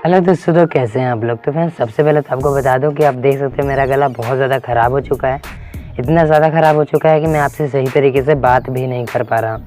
Hello दोस्तों, तो कैसे हैं आप लोग। तो फ्रेंड्स, सबसे पहले तो आपको बता दूं कि आप देख सकते हैं मेरा गला बहुत ज़्यादा ख़राब हो चुका है। इतना ज़्यादा ख़राब हो चुका है कि मैं आपसे सही तरीके से बात भी नहीं कर पा रहा हूँ।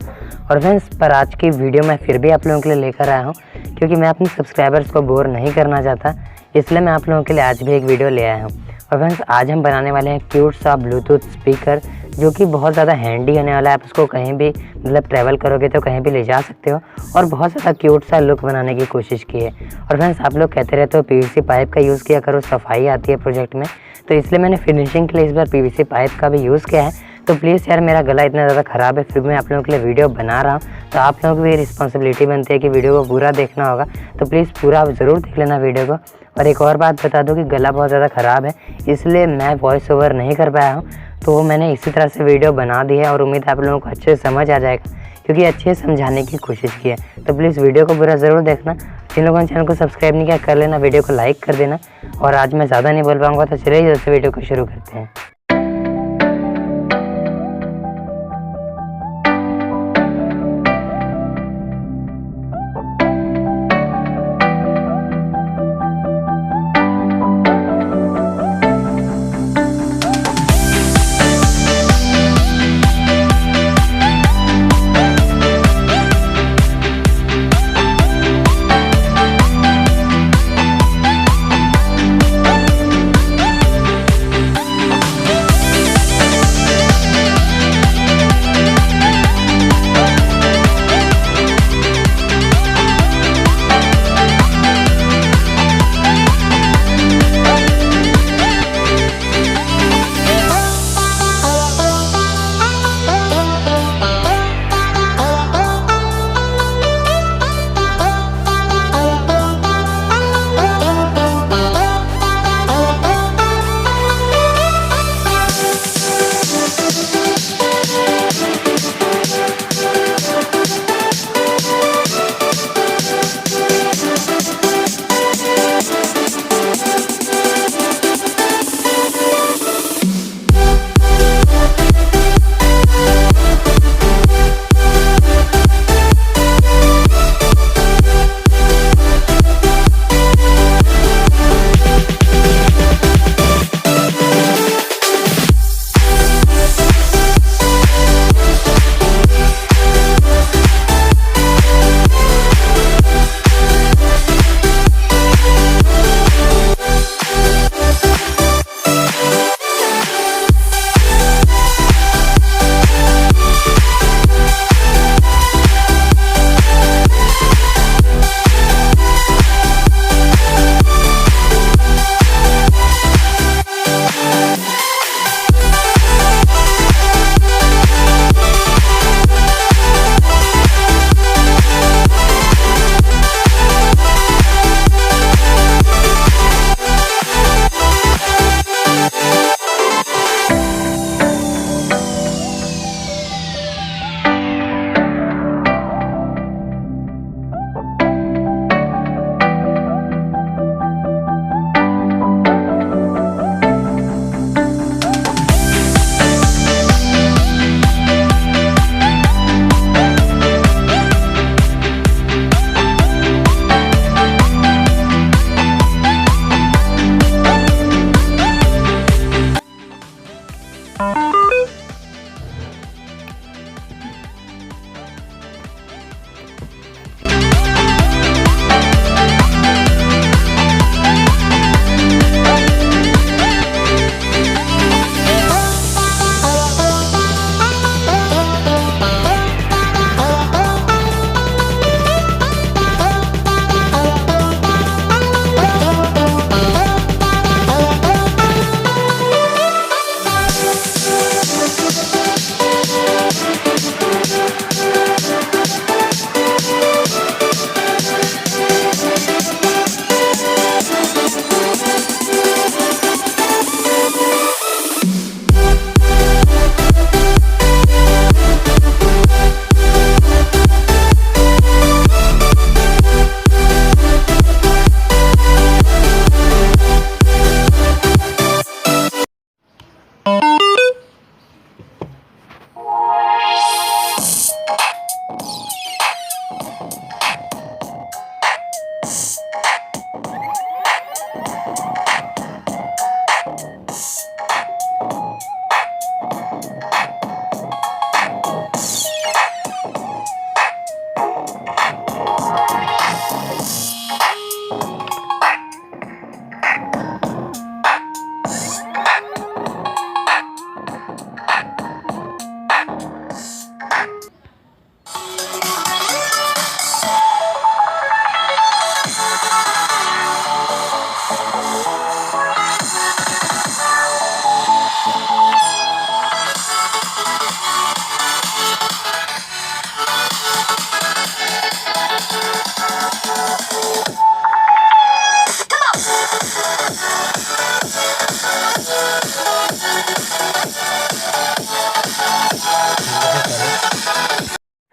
और फ्रेंड्स, पर आज की वीडियो मैं फिर भी आप लोगों के लिए लेकर आया हूँ, क्योंकि मैं अपने सब्सक्राइबर्स को बोर नहीं करना चाहता। इसलिए मैं आप लोगों के लिए आज भी एक वीडियो ले आया हूँ। और फ्रेंड्स, आज हम बनाने वाले हैं क्यूट सा ब्लूटूथ स्पीकर, जो कि बहुत ज़्यादा हैंडी होने वाला है। आप उसको कहीं भी मतलब ट्रैवल करोगे तो कहीं भी ले जा सकते हो, और बहुत ज़्यादा क्यूट सा लुक बनाने की कोशिश की है। और फ्रेंड्स, आप लोग कहते रहते हो पीवीसी पाइप का यूज़ किया करो, सफाई आती है प्रोजेक्ट में, तो इसलिए मैंने फिनिशिंग के लिए इस बार पीवीसी पाइप का भी यूज़ किया है। तो प्लीज़ यार, मेरा गला इतना ज़्यादा ख़राब है, फिर भी मैं आप लोगों के लिए वीडियो बना रहा हूँ, तो आप लोगों की भी रिस्पॉन्सिबिलिटी बनती है कि वीडियो को पूरा देखना होगा। तो प्लीज़ पूरा ज़रूर देख लेना वीडियो को। और एक और बात बता दूं कि गला बहुत ज़्यादा ख़राब है, इसलिए मैं वॉइस ओवर नहीं कर पाया हूँ। तो मैंने इसी तरह से वीडियो बना दी है, और उम्मीद है आप लोगों को अच्छे से समझ आ जाएगा, क्योंकि अच्छे से समझाने की कोशिश की है। तो प्लीज़ वीडियो को पूरा ज़रूर देखना। जिन लोगों ने चैनल को सब्सक्राइब नहीं किया, कर लेना, वीडियो को लाइक कर देना। और आज मैं ज़्यादा नहीं बोल पाऊँगा, तो चलिए जल्दी से वीडियो को शुरू करते हैं।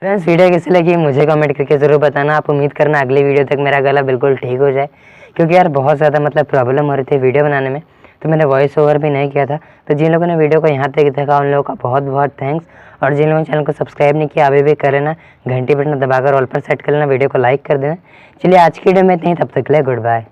फ्रेंड्स वीडियो कैसी लगी मुझे कमेंट करके ज़रूर बताना। आप उम्मीद करना अगली वीडियो तक मेरा गला बिल्कुल ठीक हो जाए, क्योंकि यार बहुत ज़्यादा मतलब प्रॉब्लम हो रही थी वीडियो बनाने में, तो मैंने वॉइस ओवर भी नहीं किया था। तो जिन लोगों ने वीडियो को यहाँ तक देखा उन लोगों का बहुत बहुत थैंक्स, और जिन लोगों ने चैनल को सब्सक्राइब नहीं किया अभी भी कर लेना, घंटी बटन दबाकर ऑल पर सेट कर लेना, वीडियो को लाइक कर देना। चलिए आज की वीडियो में इतना ही, तब तक के लिए गुड बाय।